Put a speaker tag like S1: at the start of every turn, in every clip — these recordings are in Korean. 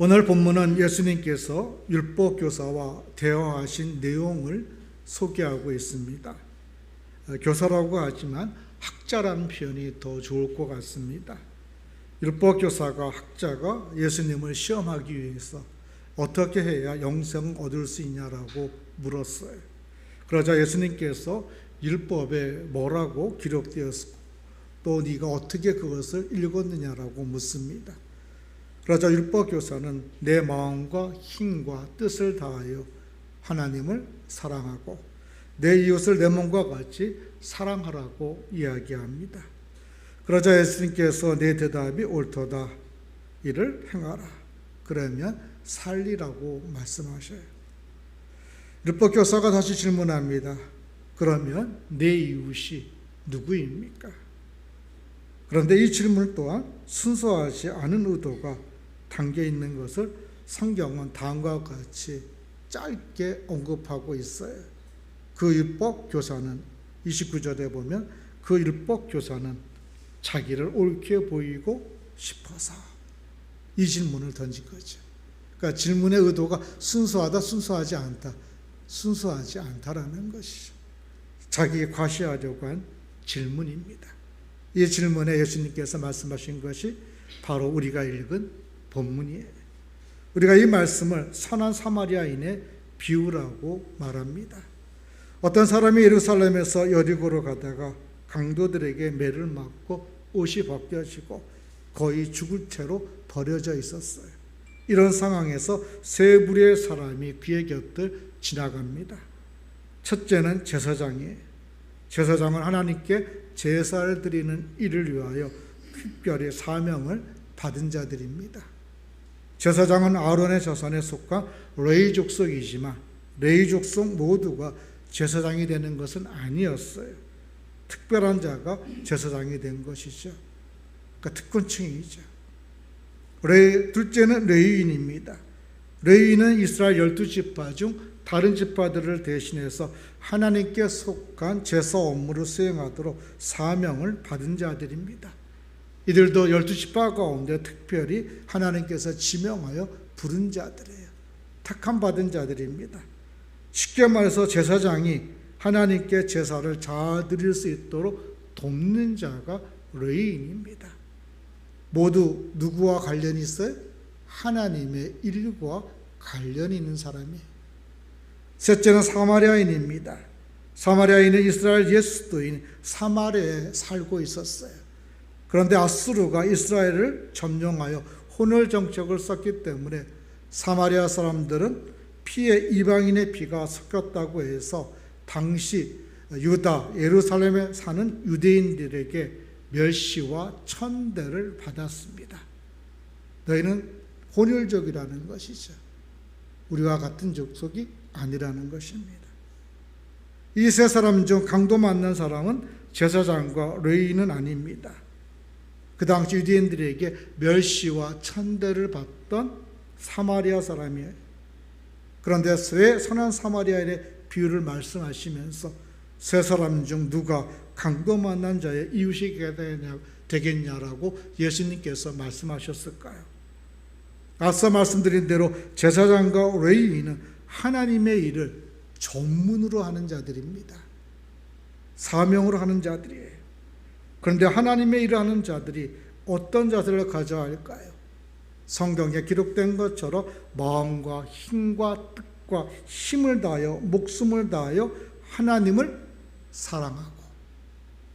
S1: 오늘 본문은 예수님께서 율법교사와 대화하신 내용을 소개하고 있습니다. 교사라고 하지만 학자라는 표현이 더 좋을 것 같습니다. 율법교사가 학자가 예수님을 시험하기 위해서 어떻게 해야 영생을 얻을 수 있냐라고 물었어요. 그러자 예수님께서 율법에 뭐라고 기록되었고 또 네가 어떻게 그것을 읽었느냐라고 묻습니다. 그러자 율법교사는 내 마음과 힘과 뜻을 다하여 하나님을 사랑하고 내 이웃을 내 몸과 같이 사랑하라고 이야기합니다. 그러자 예수님께서 내 대답이 옳도다. 이를 행하라. 그러면 살리라고 말씀하셔요. 율법교사가 다시 질문합니다. 그러면 내 이웃이 누구입니까? 그런데 이 질문 또한 순수하지 않은 의도가 담겨 있는 것을 성경은 다음과 같이 짧게 언급하고 있어요. 그 율법교사는 29절에 보면 그 율법교사는 자기를 옳게 보이고 싶어서 이 질문을 던진 거죠. 그러니까 질문의 의도가 순수하다, 순수하지 않다. 순수하지 않다라는 것이죠. 자기에 과시하려고 한 질문입니다. 이 질문에 예수님께서 말씀하신 것이 바로 우리가 읽은 본문이에요. 우리가 이 말씀을 선한 사마리아인의 비유라고 말합니다. 어떤 사람이 예루살렘에서 여리고로 가다가 강도들에게 매를 맞고 옷이 벗겨지고 거의 죽을 채로 버려져 있었어요. 이런 상황에서 세 무리의 사람이 그의 곁을 지나갑니다. 첫째는 제사장이에요. 제사장은 하나님께 제사를 드리는 일을 위하여 특별히 사명을 받은 자들입니다. 제사장은 아론의 자손에 속한 레위 족속이지만 레위 족속 모두가 제사장이 되는 것은 아니었어요. 특별한 자가 제사장이 된 것이죠. 그러니까 특권층이죠. 둘째는 레위인입니다. 레위인은 이스라엘 12지파 중 다른 지파들을 대신해서 하나님께 속한 제사 업무를 수행하도록 사명을 받은 자들입니다. 이들도 12지파 가운데 특별히 하나님께서 지명하여 부른 자들이에요. 택함 받은 자들입니다. 쉽게 말해서 제사장이 하나님께 제사를 잘 드릴 수 있도록 돕는 자가 레위인입니다. 모두 누구와 관련이 있어요? 하나님의 일과 관련이 있는 사람이에요. 셋째는 사마리아인입니다. 사마리아인은 이스라엘 예수도인 사마리아에 살고 있었어요. 그런데 아수르가 이스라엘을 점령하여 혼혈 정책을 썼기 때문에 사마리아 사람들은 피에 이방인의 피가 섞였다고 해서 당시 유다, 예루살렘에 사는 유대인들에게 멸시와 천대를 받았습니다. 너희는 혼혈족이라는 것이죠. 우리와 같은 족속이 아니라는 것입니다. 이 세 사람 중 강도 맞는 사람은 제사장과 레위인은 아닙니다. 그 당시 유대인들에게 멸시와 천대를 받던 사마리아 사람이에요. 그런데 왜 선한 사마리아인의 비유를 말씀하시면서 세 사람 중 누가 강도 만난 자의 이웃이 되겠냐라고 예수님께서 말씀하셨을까요? 앞서 말씀드린 대로 제사장과 레위인은 하나님의 일을 전문으로 하는 자들입니다. 사명으로 하는 자들이에요. 그런데 하나님의 일을 하는 자들이 어떤 자세를 가져야 할까요? 성경에 기록된 것처럼 마음과 힘과 뜻과 힘을 다하여 목숨을 다하여 하나님을 사랑하고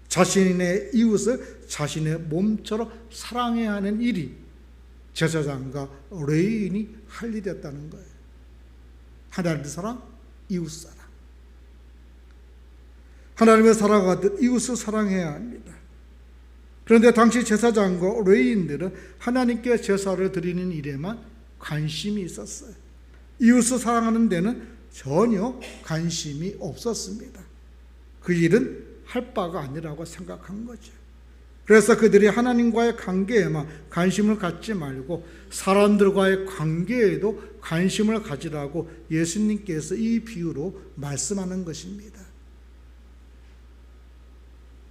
S1: 자신의 이웃을 자신의 몸처럼 사랑해야 하는 일이 제사장과 레위인이 할 일이었다는 거예요. 하나님의 사랑, 이웃 사랑. 하나님의 사랑하듯 이웃을 사랑해야 합니다. 그런데 당시 제사장과 레위인들은 하나님께 제사를 드리는 일에만 관심이 있었어요. 이웃을 사랑하는 데는 전혀 관심이 없었습니다. 그 일은 할 바가 아니라고 생각한 거죠. 그래서 그들이 하나님과의 관계에만 관심을 갖지 말고 사람들과의 관계에도 관심을 가지라고 예수님께서 이 비유로 말씀하는 것입니다.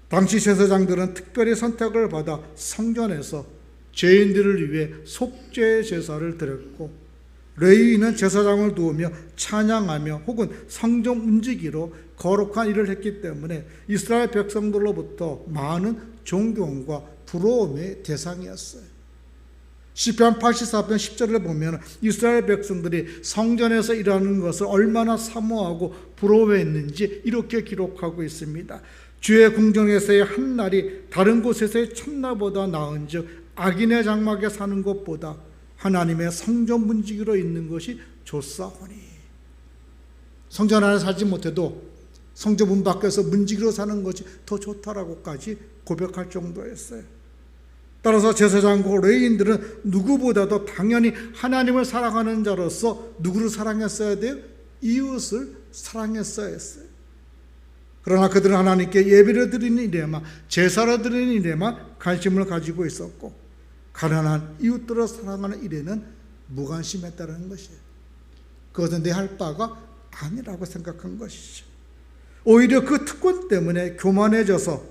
S1: 당시 제사장들은 특별히 선택을 받아 성전에서 죄인들을 위해 속죄 제사를 드렸고, 레위인은 제사장을 두으며 찬양하며 혹은 성전 움직이로 거룩한 일을 했기 때문에 이스라엘 백성들로부터 많은 존경과 부러움의 대상이었어요. 시편 84편 10절을 보면 이스라엘 백성들이 성전에서 일하는 것을 얼마나 사모하고 부러워했는지 이렇게 기록하고 있습니다. 주의 궁정에서의 한 날이 다른 곳에서의 첫날보다 나은즉 악인의 장막에 사는 것보다 하나님의 성전 문지기로 있는 것이 좋사오니. 성전 안에 살지 못해도 성전 문 밖에서 문지기로 사는 것이 더 좋다라고까지 고백할 정도였어요. 따라서 제사장과 레위인들은 누구보다도 당연히 하나님을 사랑하는 자로서 누구를 사랑했어야 돼요? 이웃을 사랑했어야 했어요. 그러나 그들은 하나님께 예배를 드리는 일에만, 제사를 드리는 일에만 관심을 가지고 있었고, 가난한 이웃들을 사랑하는 일에는 무관심했다는 것이에요. 그것은 내 할 바가 아니라고 생각한 것이죠. 오히려 그 특권 때문에 교만해져서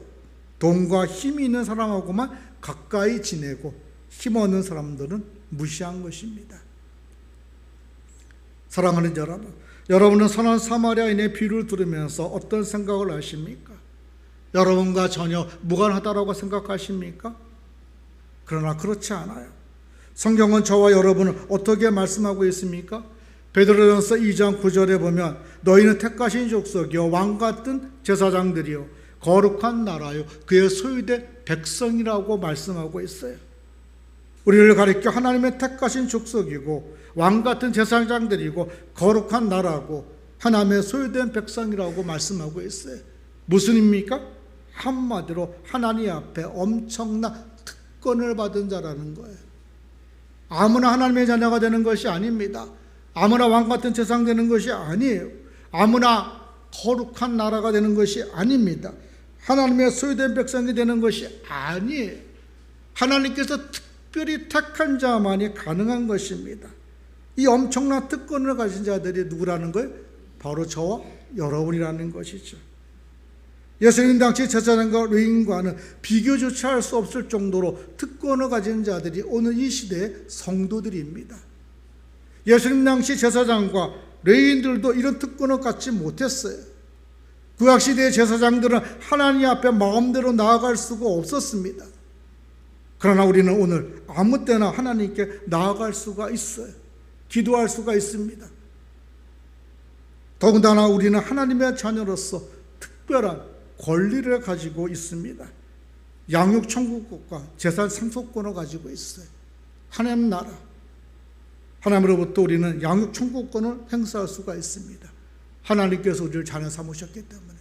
S1: 돈과 힘이 있는 사람하고만 가까이 지내고 힘 없는 사람들은 무시한 것입니다. 사랑하는 여러분, 여러분은 선한 사마리아인의 비유를 들으면서 어떤 생각을 하십니까? 여러분과 전혀 무관하다고 생각하십니까? 그러나 그렇지 않아요. 성경은 저와 여러분을 어떻게 말씀하고 있습니까? 베드로전서 2장 9절에 보면 너희는 택하신 족속이요 왕같은 제사장들이요 거룩한 나라요 그의 소유된 백성이라고 말씀하고 있어요. 우리를 가리켜 하나님의 택하신 족속이고 왕같은 제사장들이고 거룩한 나라고 하나님의 소유된 백성이라고 말씀하고 있어요. 무슨 의미입니까? 한마디로 하나님 앞에 엄청난 특권을 받은 자라는 거예요. 아무나 하나님의 자녀가 되는 것이 아닙니다. 아무나 왕같은 제사장 되는 것이 아니에요. 아무나 거룩한 나라가 되는 것이 아닙니다. 하나님의 소유된 백성이 되는 것이 아니에요. 하나님께서 특별히 택한 자만이 가능한 것입니다. 이 엄청난 특권을 가진 자들이 누구라는 거예요? 바로 저와 여러분이라는 것이죠. 예수님 당시 제사장과 레위인과는 비교조차 할 수 없을 정도로 특권을 가진 자들이 오늘 이 시대의 성도들입니다. 예수님 당시 제사장과 레위인들도 이런 특권을 갖지 못했어요. 구약시대의 제사장들은 하나님 앞에 마음대로 나아갈 수가 없었습니다. 그러나 우리는 오늘 아무 때나 하나님께 나아갈 수가 있어요. 기도할 수가 있습니다. 더군다나 우리는 하나님의 자녀로서 특별한 권리를 가지고 있습니다. 양육천국권과 재산 상속권을 가지고 있어요. 하나님 나라, 하나님으로부터 우리는 양육천국권을 행사할 수가 있습니다. 하나님께서 우리를 자녀 삼으셨기 때문에.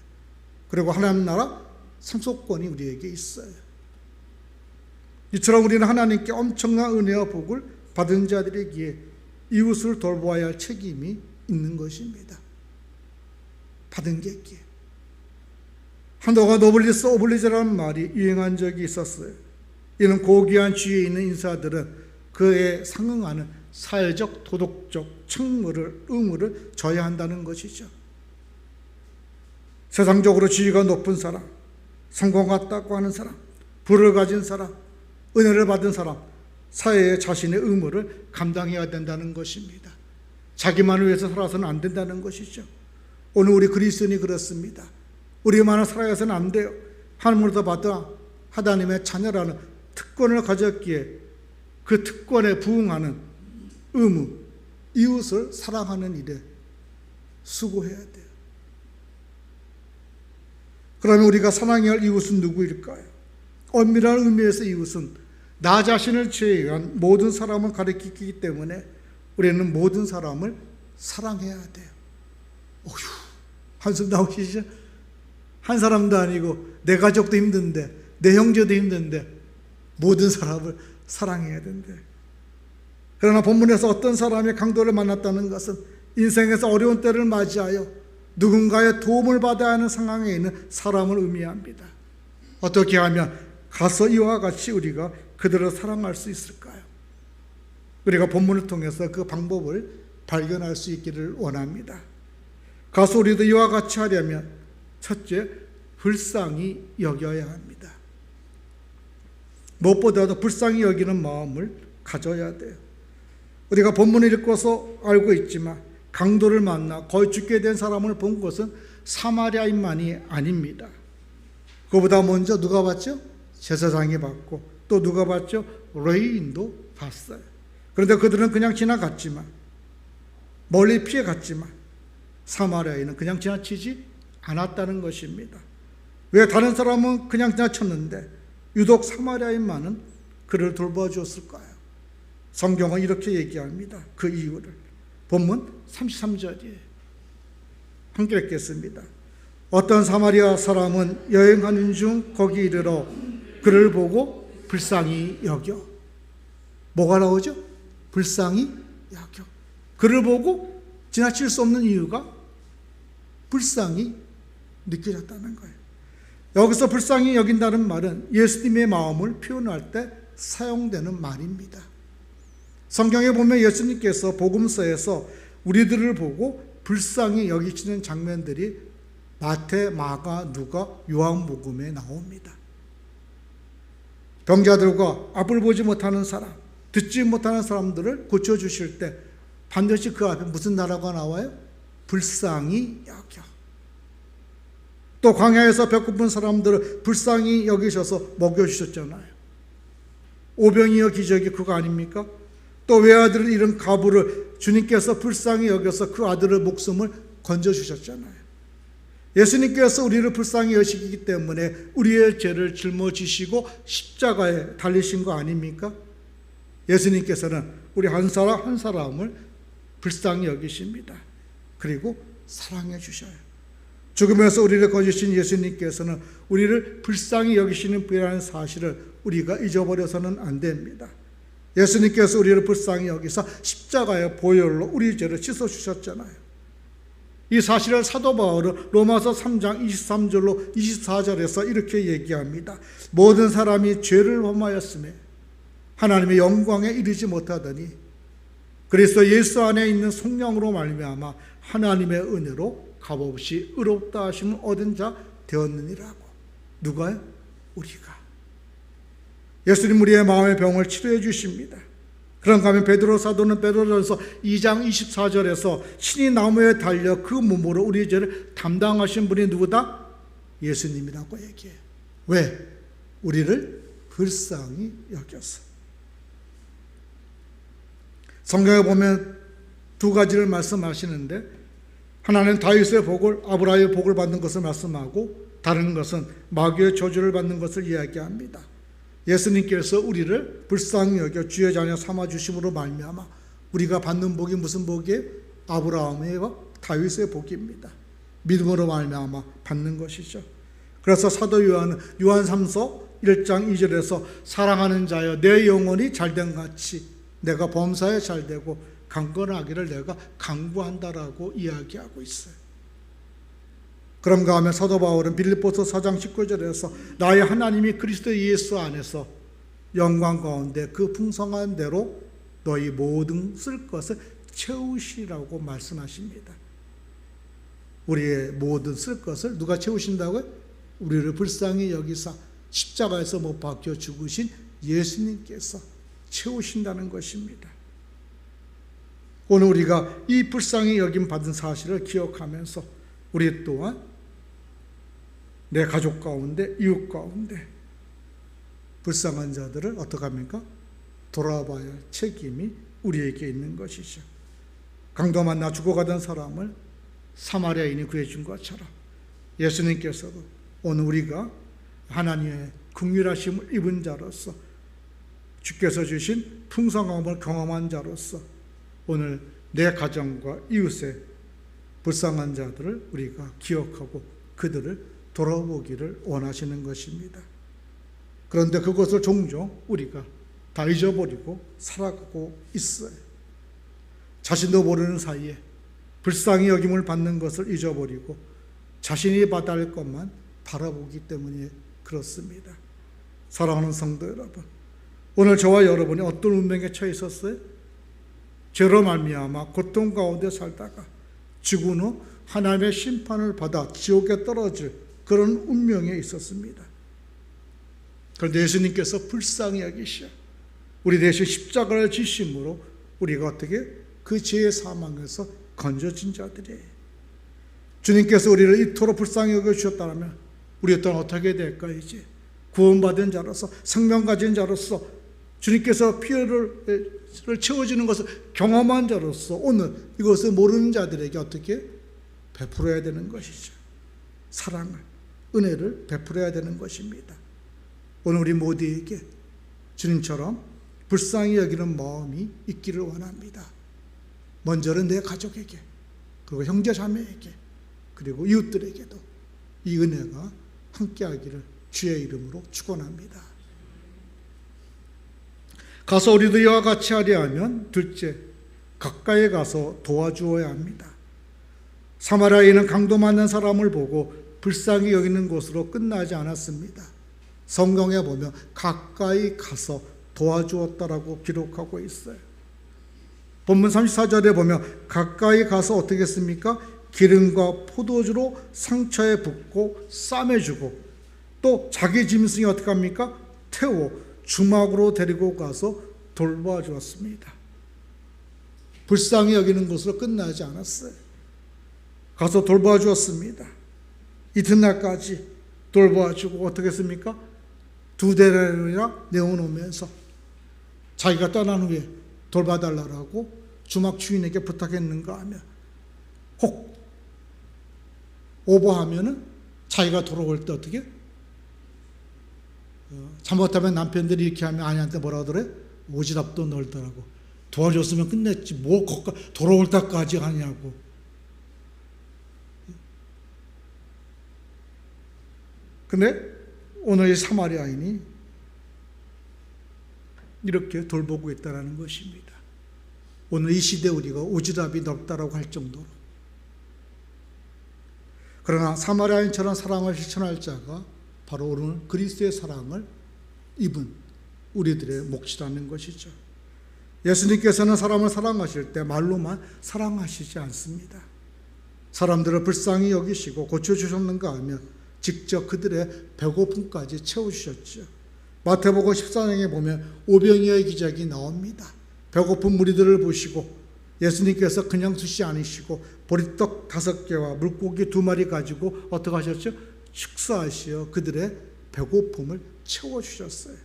S1: 그리고 하나님 나라 상속권이 우리에게 있어요. 이처럼 우리는 하나님께 엄청난 은혜와 복을 받은 자들이기에 이웃을 돌보아야 할 책임이 있는 것입니다. 받은 게 있기에. 한동안 노블리스 오블리제라는 말이 유행한 적이 있었어요. 이는 고귀한 지위에 있는 인사들은 그에 상응하는 사회적, 도덕적 의무를 져야 한다는 것이죠. 세상적으로 지위가 높은 사람, 성공했다고 하는 사람, 부를 가진 사람, 은혜를 받은 사람, 사회에 자신의 의무를 감당해야 된다는 것입니다. 자기만을 위해서 살아서는 안 된다는 것이죠. 오늘 우리 그리스도인이 그렇습니다. 우리만을 살아서는 안 돼요. 하나님으로부터 받아 하나님의 자녀라는 특권을 가졌기에 그 특권에 부응하는 의무, 이웃을 사랑하는 일에 수고해야 돼요. 그러면 우리가 사랑해야 할 이웃은 누구일까요? 엄밀한 의미에서 이웃은 나 자신을 제외한 모든 사람을 가리키기 때문에 우리는 모든 사람을 사랑해야 돼요. 어휴, 한숨 나오시죠? 한 사람도 아니고 내 가족도 힘든데, 내 형제도 힘든데 모든 사람을 사랑해야 된대. 그러나 본문에서 어떤 사람이 강도를 만났다는 것은 인생에서 어려운 때를 맞이하여 누군가의 도움을 받아야 하는 상황에 있는 사람을 의미합니다. 어떻게 하면 가서 이와 같이 우리가 그들을 사랑할 수 있을까요? 우리가 본문을 통해서 그 방법을 발견할 수 있기를 원합니다. 가서 우리도 이와 같이 하려면 첫째, 불쌍히 여겨야 합니다. 무엇보다도 불쌍히 여기는 마음을 가져야 돼요. 우리가 본문을 읽고서 알고 있지만 강도를 만나 거의 죽게 된 사람을 본 것은 사마리아인만이 아닙니다. 그보다 먼저 누가 봤죠? 제사장이 봤고 또 누가 봤죠? 레위인도 봤어요. 그런데 그들은 그냥 지나갔지만, 멀리 피해갔지만 사마리아인은 그냥 지나치지 않았다는 것입니다. 왜? 다른 사람은 그냥 지나쳤는데 유독 사마리아인만은 그를 돌봐주었을까요? 성경은 이렇게 얘기합니다. 그 이유를 본문 33절이에요. 함께 읽겠습니다. 어떤 사마리아 사람은 여행하는 중 거기 이르러 그를 보고 불쌍히 여겨. 뭐가 나오죠? 불쌍히 여겨. 그를 보고 지나칠 수 없는 이유가 불쌍히 느껴졌다는 거예요. 여기서 불쌍히 여긴다는 말은 예수님의 마음을 표현할 때 사용되는 말입니다. 성경에 보면 예수님께서 복음서에서 우리들을 보고 불쌍히 여기시는 장면들이 마태, 마가, 누가, 요한복음에 나옵니다. 병자들과 앞을 보지 못하는 사람, 듣지 못하는 사람들을 고쳐주실 때 반드시 그 앞에 무슨 나라가 나와요? 불쌍히 여겨. 또 광야에서 배고픈 사람들을 불쌍히 여기셔서 먹여주셨잖아요. 오병이어 기적이 그거 아닙니까? 또 외아들을 잃은 가부를 주님께서 불쌍히 여겨서 그 아들의 목숨을 건져주셨잖아요. 예수님께서 우리를 불쌍히 여기시기 때문에 우리의 죄를 짊어지시고 십자가에 달리신 거 아닙니까? 예수님께서는 우리 한 사람 한 사람을 불쌍히 여기십니다. 그리고 사랑해 주셔요. 죽음에서 우리를 거주신 예수님께서는 우리를 불쌍히 여기시는 분이라는 사실을 우리가 잊어버려서는 안 됩니다. 예수님께서 우리를 불쌍히 여기사 십자가의 보혈로 우리 죄를 씻어주셨잖아요. 이 사실을 사도 바울은 로마서 3장 23절로 24절에서 이렇게 얘기합니다. 모든 사람이 죄를 범하였음에 하나님의 영광에 이르지 못하더니 그리스도 예수 안에 있는 성령으로 말미암아 하나님의 은혜로 값없이 의롭다 하심을 얻은 자 되었느니라고. 누가요? 우리가. 예수님 우리의 마음의 병을 치료해 주십니다. 그런가 하면 베드로 사도는 베드로전서 2장 24절에서 신이 나무에 달려 그 몸으로 우리의 죄를 담당하신 분이 누구다? 예수님이라고 얘기해요. 왜? 우리를 불쌍히 여겨서. 성경에 보면 두 가지를 말씀하시는데 하나는 다윗의 복을, 아브라함의 복을 받는 것을 말씀하고 다른 것은 마귀의 저주를 받는 것을 이야기합니다. 예수님께서 우리를 불쌍히 여겨 주의 자녀 삼아주심으로 말미암아 우리가 받는 복이 무슨 복이에요? 아브라함의 다윗의 복입니다. 믿음으로 말미암아 받는 것이죠. 그래서 사도 요한은 요한 3서 1장 2절에서 사랑하는 자여 내 영혼이 잘된 같이 내가 범사에 잘되고 강건하기를 내가 간구한다라고 이야기하고 있어요. 그런가 하면 사도 바울은 빌립보서 4장 19절에서 나의 하나님이 그리스도 예수 안에서 영광 가운데 그 풍성한 대로 너희 모든 쓸 것을 채우시라고 말씀하십니다. 우리의 모든 쓸 것을 누가 채우신다고요? 우리를 불쌍히 여기사 십자가에서 못 박혀 죽으신 예수님께서 채우신다는 것입니다. 오늘 우리가 이 불쌍히 여김 받은 사실을 기억하면서 우리 또한 내 가족 가운데, 이웃 가운데 불쌍한 자들을 어떻게 합니까? 돌아봐야 할 책임이 우리에게 있는 것이죠. 강도 만나 죽어가던 사람을 사마리아인이 구해준 것처럼 예수님께서도 오늘 우리가 하나님의 긍휼하심을 입은 자로서 주께서 주신 풍성함을 경험한 자로서 오늘 내 가정과 이웃의 불쌍한 자들을 우리가 기억하고 그들을 돌아보기를 원하시는 것입니다. 그런데 그것을 종종 우리가 다 잊어버리고 살아가고 있어요. 자신도 모르는 사이에 불쌍히 여김을 받는 것을 잊어버리고 자신이 받아야 할 것만 바라보기 때문에 그렇습니다. 사랑하는 성도 여러분, 오늘 저와 여러분이 어떤 운명에 처해 있었어요? 죄로 말미암아 고통 가운데 살다가 죽은 후 하나님의 심판을 받아 지옥에 떨어질 그런 운명에 있었습니다. 그런데 예수님께서 불쌍히 여기셔 우리 대신 십자가를 지심으로 우리가 어떻게 그 죄의 사망에서 건져진 자들이에요. 주님께서 우리를 이토록 불쌍히 여겨주셨다면 우리 또한 어떻게 될까? 이제 구원받은 자로서 생명 가진 자로서 주님께서 피를 채워주는 것을 경험한 자로서 오늘 이것을 모르는 자들에게 어떻게 베풀어야 되는 것이죠. 사랑을, 은혜를 베풀어야 되는 것입니다. 오늘 우리 모두에게 주님처럼 불쌍히 여기는 마음이 있기를 원합니다. 먼저는 내 가족에게, 그리고 형제 자매에게, 그리고 이웃들에게도 이 은혜가 함께하기를 주의 이름으로 축원합니다. 가서 우리도 이와 같이 하려 하면 둘째, 가까이 가서 도와주어야 합니다. 사마리아인은 강도 맞는 사람을 보고 불쌍히 여기는 것으로 끝나지 않았습니다. 성경에 보면 가까이 가서 도와주었다라고 기록하고 있어요. 본문 34절에 보면 가까이 가서 어떻게 했습니까? 기름과 포도주로 상처에 붓고 싸매주고 또 자기 짐승이 어떻게 합니까? 태워 주막으로 데리고 가서 돌봐주었습니다. 불쌍히 여기는 것으로 끝나지 않았어요. 가서 돌봐주었습니다. 이튿날까지 돌봐주고 어떻게 했습니까? 2데나리온이나 내어놓으면서 자기가 떠난 후에 돌봐달라고 주막 주인에게 부탁했는가 하면 혹 오버하면은 자기가 돌아올 때 어떻게? 잘못하면 남편들이 이렇게 하면 아내한테 뭐라 하더래? 오지랖도 넓더라고. 도와줬으면 끝냈지. 뭐 돌아올 때까지 하냐고. 근데 오늘 이 사마리아인이 이렇게 돌보고 있다는 것입니다. 오늘 이 시대에 우리가 오지랖이 넓다라고 할 정도로. 그러나 사마리아인처럼 사랑을 실천할 자가 바로 오늘 그리스도의 사랑을 입은 우리들의 몫이라는 것이죠. 예수님께서는 사람을 사랑하실 때 말로만 사랑하시지 않습니다. 사람들을 불쌍히 여기시고 고쳐주셨는가 하면 직접 그들의 배고픔까지 채워주셨죠. 마태복음 14장에 보면 오병이어의 기적이 나옵니다. 배고픈 무리들을 보시고 예수님께서 그냥 두시 않으시고 보리떡 5개와 물고기 2마리 가지고 어떻게 하셨죠? 식사하시어 그들의 배고픔을 채워주셨어요.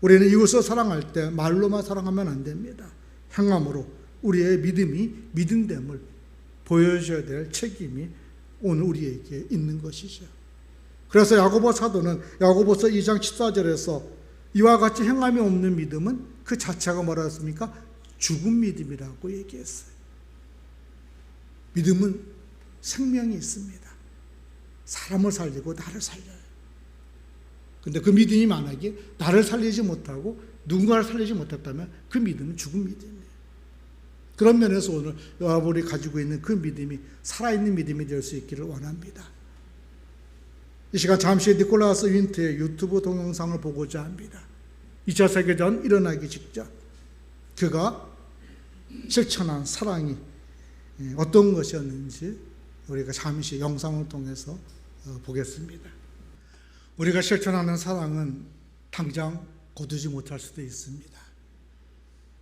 S1: 우리는 이웃을 사랑할 때 말로만 사랑하면 안 됩니다. 행함으로 우리의 믿음이 믿음됨을 보여줘야 될 책임이 오늘 우리에게 있는 것이죠. 그래서 야고보 사도는 야고보서 2장 14절에서 이와 같이 행함이 없는 믿음은 그 자체가 뭐라 했습니까? 죽은 믿음이라고 얘기했어요. 믿음은 생명이 있습니다. 사람을 살리고 나를 살려요. 근데 그 믿음이 만약에 나를 살리지 못하고 누군가를 살리지 못했다면 그 믿음은 죽은 믿음이에요. 그런 면에서 오늘 여러분이 가지고 있는 그 믿음이 살아있는 믿음이 될 수 있기를 원합니다. 이 시간 잠시 니콜라스 윈트의 유튜브 동영상을 보고자 합니다. 2차 세계대전 일어나기 직전 그가 실천한 사랑이 어떤 것이었는지 우리가 잠시 영상을 통해서 보겠습니다. 우리가 실천하는 사랑은 당장 거두지 못할 수도 있습니다.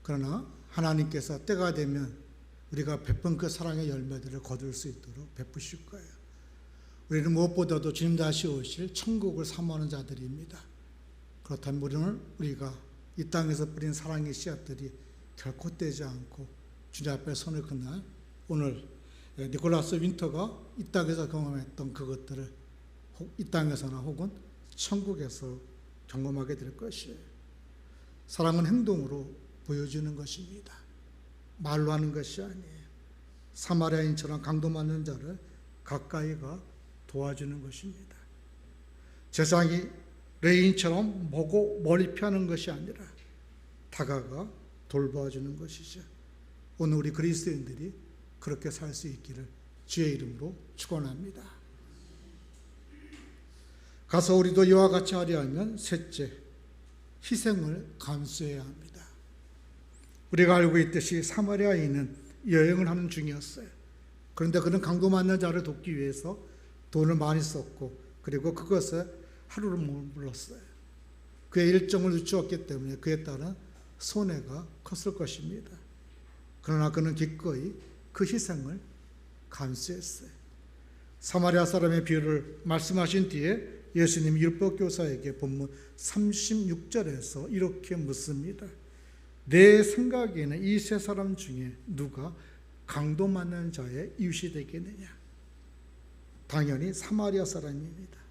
S1: 그러나 하나님께서 때가 되면 우리가 베푼 그 사랑의 열매들을 거둘 수 있도록 베푸실 거예요. 우리는 무엇보다도 주님 다시 오실 천국을 사모하는 자들입니다. 그렇다면 우리가 이 땅에서 뿌린 사랑의 씨앗들이 결코 떼지 않고 주님 앞에 손을 그날 오늘 니콜라스 윈터가 이 땅에서 경험했던 그것들을 이 땅에서나 혹은 천국에서 경험하게 될 것이에요. 사랑은 행동으로 보여주는 것입니다. 말로 하는 것이 아니에요. 사마리아인처럼 강도 맞는 자를 가까이 가 도와주는 것입니다. 세상이 레인처럼 보고 머리 펴는 것이 아니라 다가가 돌봐주는 것이죠. 오늘 우리 그리스도인들이 그렇게 살 수 있기를 주의 이름으로 축원합니다. 가서 우리도 이와 같이 하려 하면 셋째, 희생을 감수해야 합니다. 우리가 알고 있듯이 사마리아인은 여행을 하는 중이었어요. 그런데 그는 강도 맞는 자를 돕기 위해서 돈을 많이 썼고 그리고 그것에 하루를 머물렀어요. 그의 일정을 늦추었기 때문에 그에 따른 손해가 컸을 것입니다. 그러나 그는 기꺼이 그 희생을 감수했어요. 사마리아 사람의 비유를 말씀하신 뒤에 예수님이 율법교사에게 본문 36절에서 이렇게 묻습니다. 내 생각에는 이 세 사람 중에 누가 강도 맞는 자의 이웃이 되겠느냐? 당연히 사마리아 사람입니다.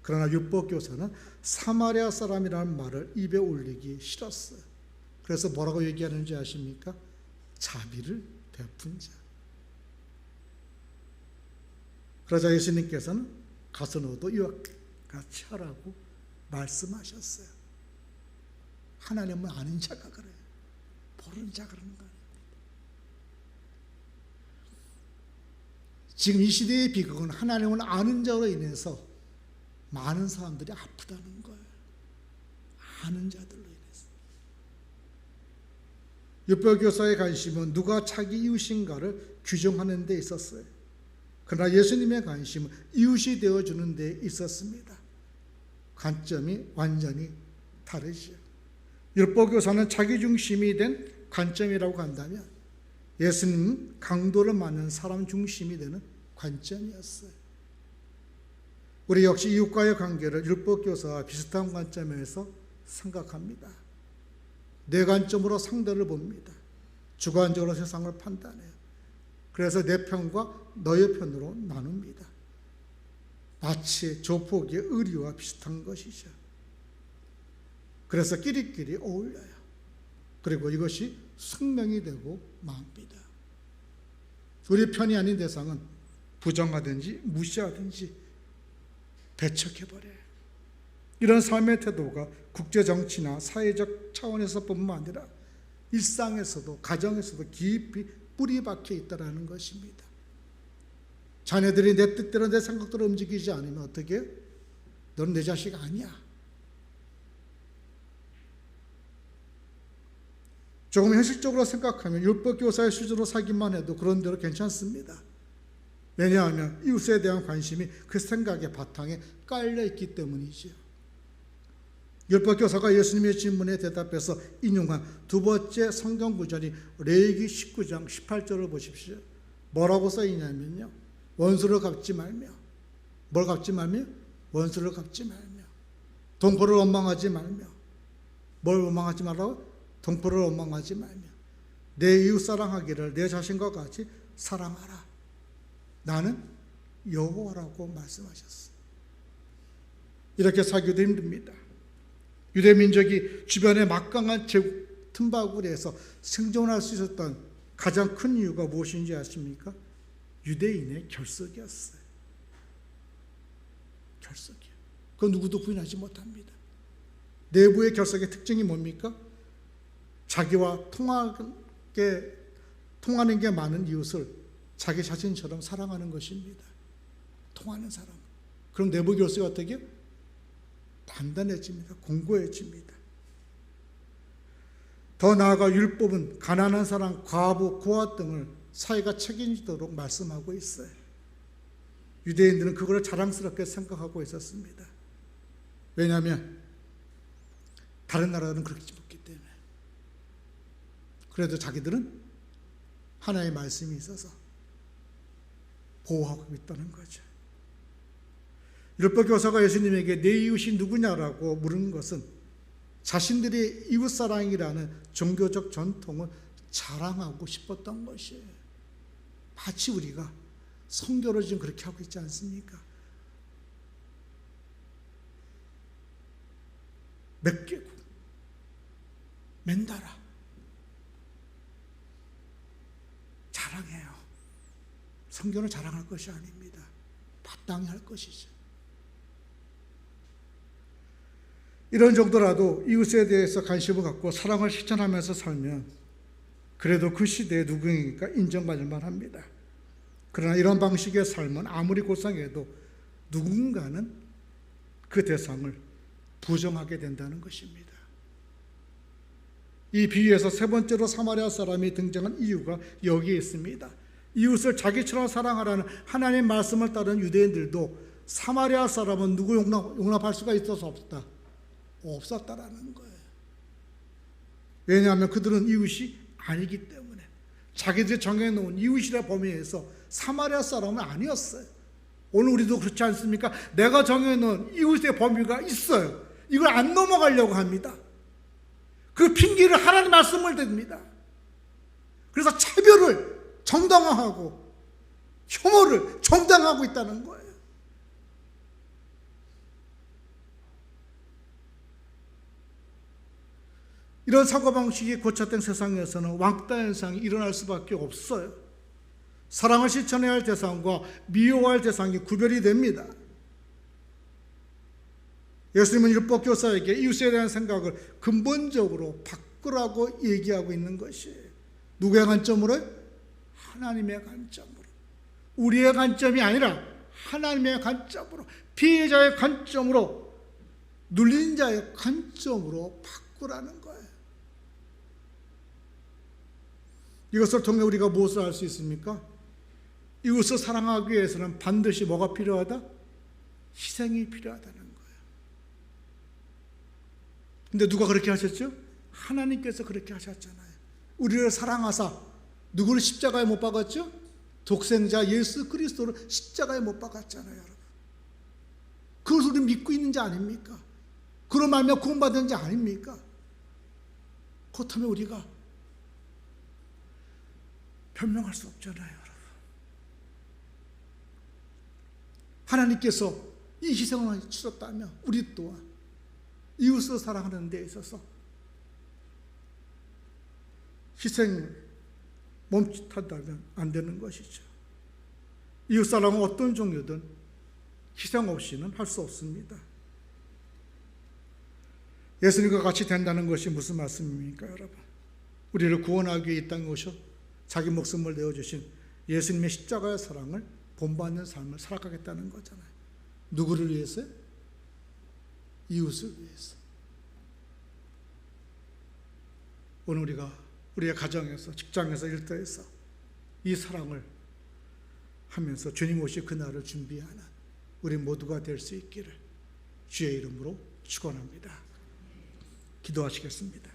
S1: 그러나 율법교사는 사마리아 사람이라는 말을 입에 올리기 싫었어요. 그래서 뭐라고 얘기하는지 아십니까? 자비를 베푼 자. 그러자 예수님께서는 가서 너도 이와 같이 하라고 말씀하셨어요. 하나님은 아는 자가 그래요. 모르는 자가 그러는 거 아닙니다. 지금 이 시대의 비극은 하나님을 아는 자로 인해서 많은 사람들이 아프다는 거예요. 아는 자들로 인해서. 율법교사의 관심은 누가 자기 이웃인가를 규정하는 데 있었어요. 그러나 예수님의 관심은 이웃이 되어주는 데 있었습니다. 관점이 완전히 다르죠. 율법교사는 자기중심이 된 관점이라고 한다면 예수님은 강도를 맞는 사람 중심이 되는 관점이었어요. 우리 역시 이웃과의 관계를 율법교사와 비슷한 관점에서 생각합니다. 내 관점으로 상대를 봅니다. 주관적으로 세상을 판단해요. 그래서 내 편과 너의 편으로 나눕니다. 마치 조폭의 의리와 비슷한 것이죠. 그래서 끼리끼리 어울려요. 그리고 이것이 숙명이 되고 맙니다. 우리 편이 아닌 대상은 부정하든지 무시하든지 배척해버려요. 이런 삶의 태도가 국제정치나 사회적 차원에서뿐만 아니라 일상에서도 가정에서도 깊이 뿌리 박혀 있다는 것입니다. 자녀들이 내 뜻대로 내 생각대로 움직이지 않으면 어떻게 해요? 너는 내 자식 아니야. 조금 현실적으로 생각하면 율법교사의 수준으로 사기만 해도 그런 대로 괜찮습니다. 왜냐하면 이웃에 대한 관심이 그 생각의 바탕에 깔려있기 때문이죠. 율법교사가 예수님의 질문에 대답해서 인용한 두 번째 성경 구절이 레위기 19장 18절을 보십시오. 뭐라고 써있냐면요. 원수를 갚지 말며, 뭘 갚지 말며? 원수를 갚지 말며, 동포를 원망하지 말며, 뭘 원망하지 말라고? 동포를 원망하지 말며, 내 이웃 사랑하기를 내 자신과 같이 사랑하라. 나는 여호와라고 말씀하셨어요. 이렇게 살기도 힘듭니다. 유대 민족이 주변에 막강한 틈바구리에서 생존할 수 있었던 가장 큰 이유가 무엇인지 아십니까? 유대인의 결석이었어요. 결석이요. 그건 누구도 부인하지 못합니다. 내부의 결석의 특징이 뭡니까? 자기와 통하는 게 많은 이웃을 자기 자신처럼 사랑하는 것입니다. 통하는 사람. 그럼 내부 결석이 어떻게? 단단해집니다. 공고해집니다. 더 나아가 율법은 가난한 사람, 과부, 고아 등을 사회가 책임지도록 말씀하고 있어요. 유대인들은 그걸 자랑스럽게 생각하고 있었습니다. 왜냐하면 다른 나라는 그렇게 못기 때문에. 그래도 자기들은 하나의 말씀이 있어서 보호하고 있다는 거죠. 율법교사가 예수님에게 내 이웃이 누구냐라고 물은 것은 자신들의 이웃사랑이라는 종교적 전통을 자랑하고 싶었던 것이에요. 마치 우리가 성교를 지금 그렇게 하고 있지 않습니까? 몇 개국, 몇 나라 자랑해요. 성교는 자랑할 것이 아닙니다. 마땅히 할 것이죠. 이런 정도라도 이웃에 대해서 관심을 갖고 사랑을 실천하면서 살면 그래도 그 시대의 누구인가 인정받을 만합니다. 그러나 이런 방식의 삶은 아무리 고상해도 누군가는 그 대상을 부정하게 된다는 것입니다. 이 비유에서 세 번째로 사마리아 사람이 등장한 이유가 여기에 있습니다. 이웃을 자기처럼 사랑하라는 하나님의 말씀을 따르는 유대인들도 사마리아 사람은 누구 용납할 수가 있어서 없다. 없었다라는 거예요. 왜냐하면 그들은 이웃이 아니기 때문에. 자기들이 정해놓은 이웃이라 범위에서 사마리아 사람은 아니었어요. 오늘 우리도 그렇지 않습니까? 내가 정해놓은 이웃의 범위가 있어요. 이걸 안 넘어가려고 합니다. 그 핑계를 하나님 말씀을 댑니다. 그래서 차별을 정당화하고 혐오를 정당화하고 있다는 거예요. 이런 사고방식이 고착된 세상에서는 왕따 현상이 일어날 수밖에 없어요. 사랑을 실천해야 할 대상과 미워할 대상이 구별이 됩니다. 예수님은 율법교사에게 이웃에 대한 생각을 근본적으로 바꾸라고 얘기하고 있는 것이에요. 누구의 관점으로? 하나님의 관점으로. 우리의 관점이 아니라 하나님의 관점으로, 피해자의 관점으로, 눌린 자의 관점으로 바꾸라는 거예요. 이것을 통해 우리가 무엇을 할 수 있습니까? 이웃을 사랑하기 위해서는 반드시 뭐가 필요하다? 희생이 필요하다는 거예요. 근데 누가 그렇게 하셨죠? 하나님께서 그렇게 하셨잖아요. 우리를 사랑하사 누구를 십자가에 못 박았죠? 독생자 예수 그리스도를 십자가에 못 박았잖아요, 여러분. 그것을 우리 믿고 있는 자 아닙니까? 그로 말미암아 구원받은 자 아닙니까? 그렇다면 우리가 변명할 수 없잖아요, 여러분. 하나님께서 이 희생을 치렀다면 우리 또한 이웃을 사랑하는 데 있어서 희생을 멈칫한다면 안 되는 것이죠. 이웃사랑은 어떤 종류든 희생 없이는 할 수 없습니다. 예수님과 같이 된다는 것이 무슨 말씀입니까, 여러분? 우리를 구원하기 위해 이 땅에 오셔 자기 목숨을 내어주신 예수님의 십자가의 사랑을 본받는 삶을 살아가겠다는 거잖아요. 누구를 위해서요? 이웃을 위해서. 오늘 우리가 우리의 가정에서, 직장에서, 일터에서 이 사랑을 하면서 주님 오실 그날을 준비하는 우리 모두가 될 수 있기를 주의 이름으로 축원합니다. 기도하시겠습니다.